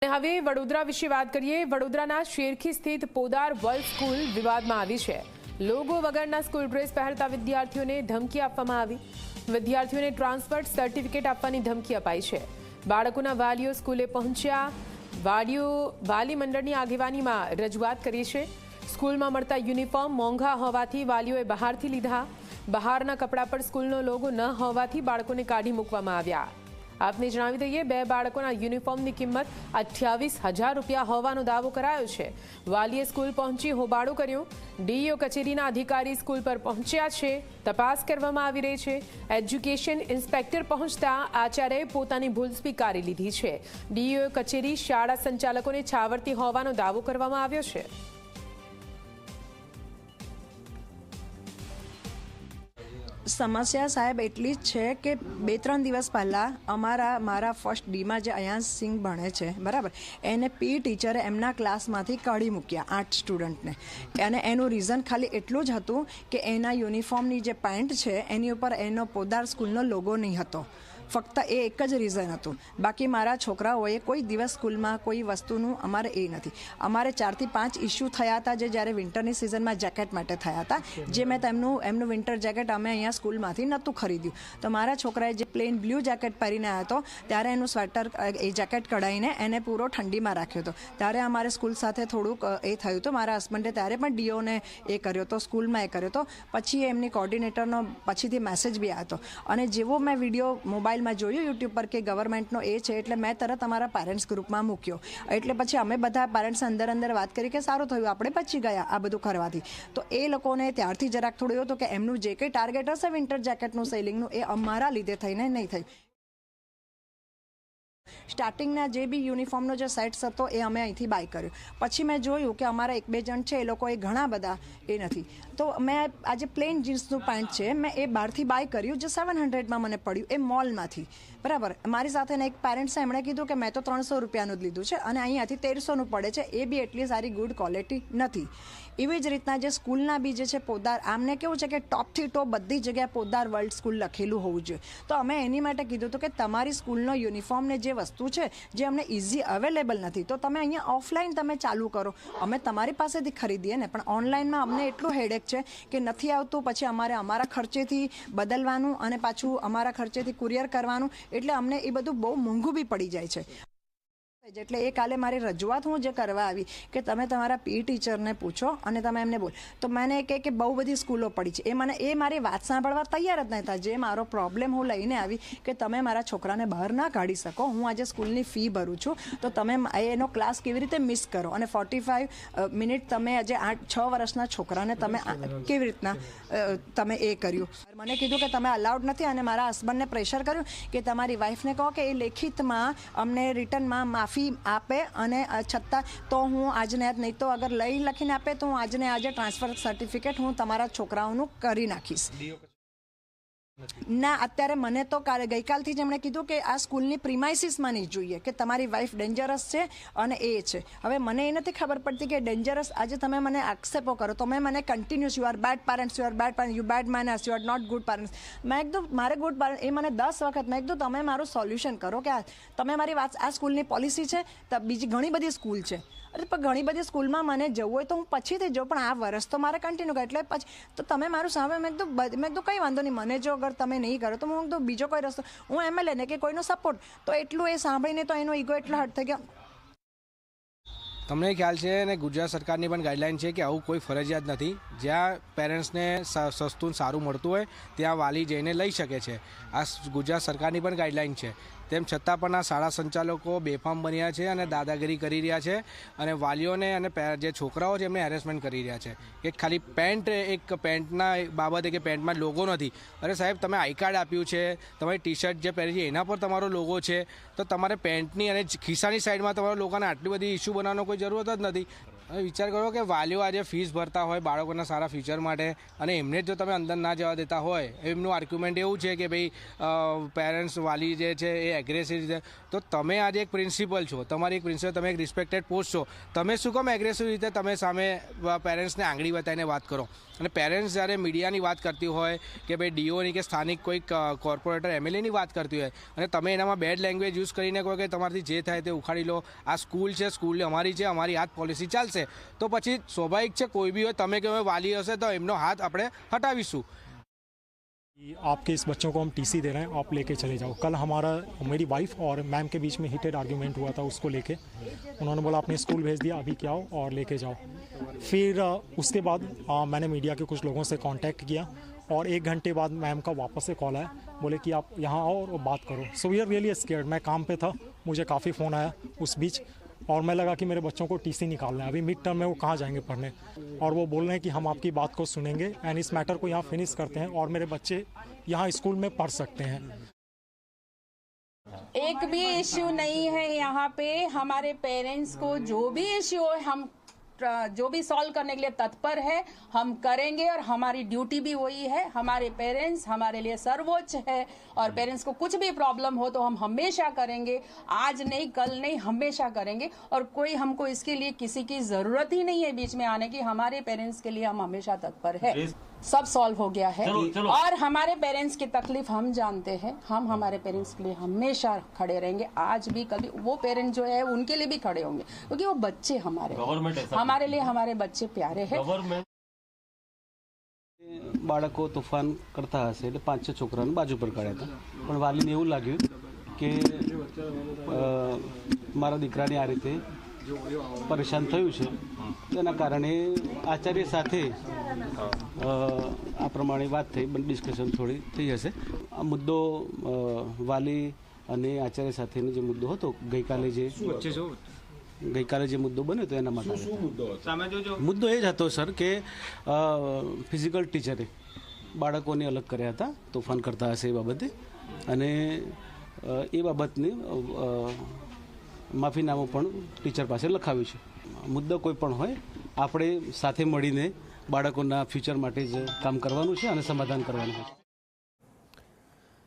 હવે વડોદરા વિશે વાત કરીએ। વડોદરાના શેરખી સ્થિત પોદાર વર્લ્ડ સ્કૂલ વિવાદમાં આવી છે। લોગો વગરના સ્કૂલ ડ્રેસ પહેરતા વિદ્યાર્થીઓને ધમકી આપવામાં આવી। વિદ્યાર્થીઓને ટ્રાન્સફર સર્ટિફિકેટ આપવાની ધમકી અપાઈ છે। બાળકોના વાલીઓ સ્કૂલે પહોંચ્યા। વાલી મંડળની આગેવાનીમાં રજૂઆત કરી છે। સ્કૂલમાં મળતા યુનિફોર્મ મોંઘા હોવાથી વાલીઓએ બહારથી લીધા। બહારના કપડા પર સ્કૂલનો લોગો ન હોવાથી બાળકોને કાઢી મૂકવામાં આવ્યા। આપને જણાવી દઈએ, બે બાળકોના યુનિફોર્મની કિંમત 28,000 રૂપિયા હોવાનો દાવો કરાયો છે। વાલીએ સ્કૂલ પહોંચી હોબાળો કર્યો। ડીઈઓ કચેરીના અધિકારી સ્કૂલ પર પહોંચ્યા છે। તપાસ કરવામાં આવી રહી છે। એજ્યુકેશન ઇન્સ્પેક્ટર પહોંચતા આચાર્યએ પોતાની ભૂલ સ્વીકારી લીધી છે। ડીઈઓ કચેરી શાળા સંચાલકોને છાવરતી હોવાનો દાવો કરવામાં આવ્યો છે। સમસ્યા સાહેબ એટલી જ છે કે 2-3 દિવસ પહેલાં મારા ફર્સ્ટ ડીમાં જે અયાંશ સિંહ ભણે છે, બરાબર, એને પી ટીચરે એમના ક્લાસમાંથી કાઢી મૂક્યા 8 સ્ટુડન્ટને। અને એનું રીઝન ખાલી એટલું જ હતું કે એના યુનિફોર્મની જે પેન્ટ છે એની ઉપર એનો પોદાર સ્કૂલનો લોગો નહીં હતો। ફક્ત એ એક જ રીઝન હતું। બાકી મારા છોકરાઓએ કોઈ દિવસ સ્કૂલમાં કોઈ વસ્તુનું અમારે એ નથી। અમારે 4 થી 5 ઇસ્યુ થયા હતા જે જ્યારે વિન્ટરની સિઝનમાં જેકેટ માટે થયા હતા, જે મેં એમનું વિન્ટર જેકેટ અમે અહીંયા સ્કૂલમાંથી નહોતું ખરીદ્યું। તો મારા છોકરાએ જે પ્લેન બ્લુ જેકેટ પહેરીને આવ્યો હતો ત્યારે એનું સ્વેટર એ જેકેટ કઢાઈને એને પૂરો ઠંડીમાં રાખ્યો હતો। ત્યારે અમારે સ્કૂલ સાથે થોડુંક એ થયું હતું। મારા હસબન્ડે ત્યારે પણ ડીઓને એ કર્યો હતો, સ્કૂલમાં એ કર્યો હતો। પછી એમની કોર્ડિનેટરનો પછીથી મેસેજ બી આવ્યો હતો। અને જેવો મેં વિડીયો મોબાઈલ માં જોયું યુટ્યુબ પર કે ગવર્મેન્ટનો એ છે, એટલે મેં તરત અમારા પેરેન્ટ્સ ગ્રુપમાં મૂક્યો। એટલે પછી અમે બધા પેરેન્ટ્સ અંદર વાત કરી કે સારું થયું, આપણે બચી ગયા આ બધું કરવાથી। તો એ લોકોને ત્યારથી જરાક થોડું એવું હતું કે એમનું જે કંઈ ટાર્ગેટ હશે વિન્ટર જેકેટનું સેલિંગનું, એ અમારા લીધે થઈને નહીં થયું। સ્ટાર્ટિંગના જે બી યુનિફોર્મનો જે સેટ્સ હતો એ અમે અહીંથી બાય કર્યો। પછી મેં જોયું કે અમારા 1-2 જણ છે એ લોકોએ ઘણા બધા એ નથી, તો મેં આજે પ્લેન જીન્સનું પેન્ટ છે મેં એ બહારથી બાય કર્યું જે 700માં મને પડ્યું, એ મોલમાંથી, બરાબર। મારી સાથેના એક પેરેન્ટ્સ છે, એમણે કીધું કે મેં તો 300 રૂપિયાનું જ લીધું છે અને અહીંયાથી 1300નું પડે છે, એ બી એટલી સારી ગુડ ક્વોલિટી નથી। એવી જ રીતના જે સ્કૂલના બી જે છે પોદાર, આમને કેવું છે કે ટોપથી ટોપ બધી જગ્યાએ પોદાર વર્લ્ડ સ્કૂલ લખેલું હોવું જોઈએ। તો અમે એની માટે કીધું હતું કે તમારી સ્કૂલનો યુનિફોર્મને જે વસ્તુ છે જે અમને ઇઝી અવેલેબલ નથી, તો તમે અહીંયા ઓફલાઈન તમે ચાલુ કરો, અમે તમારી પાસેથી ખરીદીએ ને। પણ ઓનલાઈનમાં અમને એટલું હેડેક છે કે નથી આવતું, પછી અમારે અમારા ખર્ચેથી બદલવાનું અને પાછું અમારા ખર્ચેથી કુરિયર કરવાનું, એટલે અમને એ બધું બહુ મોંઘું બી પડી જાય છે। એટલે એ કાલે મારી રજૂઆત હું જે કરવા આવી કે તમે તમારા પી ટીચરને પૂછો અને તમે એમને બોલ, તો મને કહે કે બહુ બધી સ્કૂલો પડી છે। એ મારી વાત સાંભળવા તૈયાર જ નહીં હતા। જે મારો પ્રોબ્લેમ હું લઈને આવી કે તમે મારા છોકરાને બહાર ના કાઢી શકો, હું આજે સ્કૂલની ફી ભરું છું, તો તમે એનો ક્લાસ કેવી રીતે મિસ કરો અને 45 મિનિટ તમે આજે 6 વર્ષના છોકરાને તમે કેવી રીતના તમે એ કર્યું। મને કીધું કે તમે અલાઉડ નથી અને મારા હસબન્ડને પ્રેશર કર્યું કે તમારી વાઈફને કહો કે એ લેખિતમાં અમને રિટર્નમાં માફી આપે, અને છતાં તો હું આજને આજ નહીં તો અગર લખીને આપે તો હું આજને આજે ટ્રાન્સફર સર્ટિફિકેટ હું તમારા છોકરાઓનું કરી નાખીશ। ના, અત્યારે મને તો ગઈકાલથી જ એમણે કીધું કે આ સ્કૂલની પ્રિમાઇસીસમાં નહીં જોઈએ કે તમારી વાઈફ ડેન્જરસ છે અને એ છે। હવે મને એ નથી ખબર પડતી કે ડેન્જરસ આજે તમે મને આક્ષેપો કરો, તમે મને continuous you are bad parents, you are bad parents, you bad manners, you are not good parents. મેં એકદમ મારે ગુડ પેરેન્ટ એ મને 10 વખત મેં કીધું તમે મારું સોલ્યુશન કરો કે તમે મારી વાત, આ સ્કૂલની પોલિસી છે, બીજી ઘણી બધી સ્કૂલ છે। અરે પણ ઘણી બધી સ્કૂલમાં મને જવું હોય તો હું પછીથી જાઉં, પણ આ વર્ષ તો મારે કન્ટિન્યુ કરે, એટલે પછી તો તમે મારું સામે મેં કીધું કંઈ વાંધો નહીં, મને જો અગર તમે નહીં કરો તો હું તો બીજો કોઈ રસ્તો, હું એમએલએ ને કે કોઈનો સપોર્ટ, તો એટલું એ સાંભળીને તો એનો ઈગો એટલો હર્ટ થઈ ગયો। તમને ખ્યાલ છે ને ગુજરાત સરકારની પણ ગાઈડલાઇન છે કે આવું કોઈ ફરજિયાત નથી। જ્યાં પેરેન્ટ્સને સસ્તું સારું મળતું હોય ત્યાં વાલી જઈને લઈ શકે છે। આ ગુજરાત સરકારની પણ ગાઈડલાઇન છે। તેમ છતાં પણ આ શાળા સંચાલકો બેફામ બન્યા છે અને દાદાગીરી કરી રહ્યા છે અને વાલીઓને અને જે છોકરાઓ છે એમને હેરેસમેન્ટ કરી રહ્યા છે કે ખાલી એક પેન્ટના બાબતે કે પેન્ટમાં લોગો નથી। અરે સાહેબ, તમે આઈ કાર્ડ આપ્યું છે, તમારી ટી શર્ટ જે પહેરી છે એના પર તમારો લોગો છે, તો તમારે પેન્ટની અને ખિસ્સાની સાઈડમાં તમારા લોકોને આટલી બધી ઇસ્યુ બનાવવાનો કોઈ જરૂરત જ નથી। હવે વિચાર કરો કે વાલીઓ આજે ફીસ ભરતા હોય બાળકોના સારા ફ્યુચર માટે અને એમને જો તમે અંદર ના જવા દેતા હોય, એમનું આર્ગ્યુમેન્ટ એવું છે કે ભાઈ પેરેન્ટ્સ વાલી જે છે એ એગ્રેસિવ રીતે, તો તમે આજે એક પ્રિન્સિપલ છો, તમારી એક પ્રિન્સિપલ, તમે એક રિસ્પેક્ટેડ પોસ્ટ છો, તમે શું કામ એગ્રેસિવ રીતે તમે સામે પેરેન્ટ્સને આંગળી બતાવીને વાત કરો? અને પેરેન્ટ્સ જ્યારે મીડિયાની વાત કરતી હોય કે ભાઈ ડીઓની કે સ્થાનિક કોઈ કોર્પોરેટર એમએલએની વાત કરતી હોય અને તમે એનામાં બેડ લેંગ્વેજ યુઝ કરીને કહો કે તમારાથી જે થાય તે ઉખાડી લો, આ સ્કૂલ છે, સ્કૂલ અમારી છે, અમારી આ પોલિસી ચાલશે, તો પછી સ્વાભાવિક છે કોઈ બી હોય, તમે કે વાલી હશે તો એમનો હાથ આપણે હટાવીશું. आपके इस बच्चों को हम टीसी दे रहे हैं, आप लेके चले जाओ. कल मेरी वाइफ और मैम के बीच में हीटेड आर्ग्यूमेंट हुआ था, उसको लेके उन्होंने बोला आपने स्कूल भेज दिया, अभी क्या आओ और लेके जाओ. फिर उसके बाद मैंने मीडिया के कुछ लोगों से कांटेक्ट किया और 1 घंटे बाद मैम का वापस से कॉल आया, बोले कि आप यहाँ आओ और बात करो. So we are really scared. मैं काम पे था, मुझे काफ़ी फ़ोन आया उस बीच और मैं लगा कि मेरे बच्चों को टीसी निकालना है, अभी मिड टर्म में वो कहाँ जाएंगे पढ़ने, और वो बोल रहे हैं कि हम आपकी बात को सुनेंगे एंड इस मैटर को यहाँ फिनिश करते हैं और मेरे बच्चे यहाँ स्कूल में पढ़ सकते हैं. एक भी इश्यू नहीं है यहाँ पे. हमारे पेरेंट्स को जो भी इश्यू है हम जो भी सॉल्व करने के लिए तत्पर है, हम करेंगे और हमारी ड्यूटी भी वही है. हमारे पेरेंट्स हमारे लिए सर्वोच्च है और पेरेंट्स को कुछ भी प्रॉब्लम हो तो हम हमेशा करेंगे, आज नहीं कल नहीं, हमेशा करेंगे. और कोई हमको इसके लिए किसी की जरूरत ही नहीं है बीच में आने की. हमारे पेरेंट्स के लिए हम हमेशा तत्पर है. सब सॉल्व हो गया है. चलो. और हमारे पेरेंट्स की तकलीफ हम जानते हैं, हम हमारे पेरेंट्स के लिए हमेशा खड़े रहेंगे. आज भी कल भी वो पेरेंट्स जो है उनके लिए भी खड़े होंगे, क्योंकि वो बच्चे हमारे लिए हमारे बच्चे प्यारे हैं. બાળકો તોફાન કરતા હશે એટલે 5-6 છોકરાને બાજુ પર કાઢ્યા હતા, પણ વાલીને એવું લાગ્યું કે મારા દીકરાને આ રીતે પરેશાન થયું છે, તેના કારણે આચાર્ય સાથે આ પ્રમાણે વાત થઈ, ડિસ્કશન થોડી થઈ હશે. આ મુદ્દો વાલી અને આચાર્ય સાથેનો જે મુદ્દો હતો ગઈકાલે જે મુદ્દો બન્યો હતો એના માટે મુદ્દો એ જ હતો સર કે ફિઝિકલ ટીચરે બાળકોને અલગ કર્યા હતા તોફાન કરતા હશે એ બાબતે, અને એ બાબતને માફીનામું પણ ટીચર પાસે લખાવ્યું છે. મુદ્દો કોઈ પણ હોય આપણે સાથે મળીને બાળકોના ફ્યુચર માટે જ કામ કરવાનું છે અને સમાધાન કરવાનું છે.